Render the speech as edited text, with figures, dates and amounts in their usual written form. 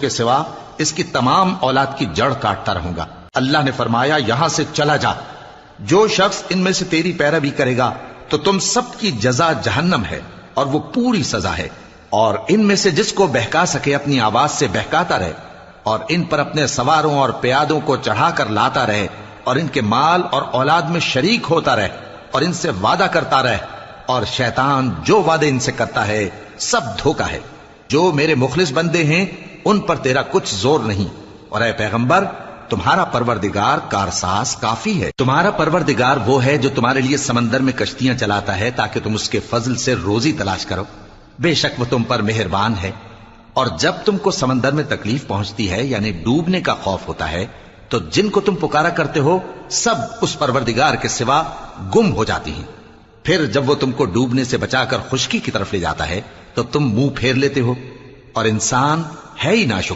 کے سوا اس کی تمام اولاد کی جڑ کاٹتا رہوں گا۔ اللہ نے فرمایا یہاں سے چلا جا، جو شخص ان میں سے تیری پیروی کرے گا تو تم سب کی جزا جہنم ہے اور وہ پوری سزا ہے، اور ان میں سے جس کو بہکا سکے اپنی آواز سے بہکاتا رہے، اور ان پر اپنے سواروں اور پیادوں کو چڑھا کر لاتا رہے، اور ان کے مال اور اولاد میں شریک ہوتا رہے، اور ان سے وعدہ کرتا رہے، اور شیطان جو وعدے ان سے کرتا ہے سب دھوکا ہے۔ جو میرے مخلص بندے ہیں ان پر تیرا کچھ زور نہیں، اور اے پیغمبر تمہارا پروردگار کارساز کافی ہے۔ تمہارا پروردگار وہ ہے جو تمہارے لیے سمندر میں کشتیاں چلاتا ہے تاکہ تم اس کے فضل سے روزی تلاش کرو، بے شک وہ تم پر مہربان ہے۔ اور جب تم کو سمندر میں تکلیف پہنچتی ہے یعنی ڈوبنے کا خوف ہوتا ہے تو جن کو تم پکارا کرتے ہو سب اس پروردگار کے سوا گم ہو جاتی ہیں، پھر جب وہ تم کو ڈوبنے سے بچا کر خشکی کی طرف لے جاتا ہے تو تم منہ پھیر لیتے ہو، اور انسان ہے ہی ناشکر۔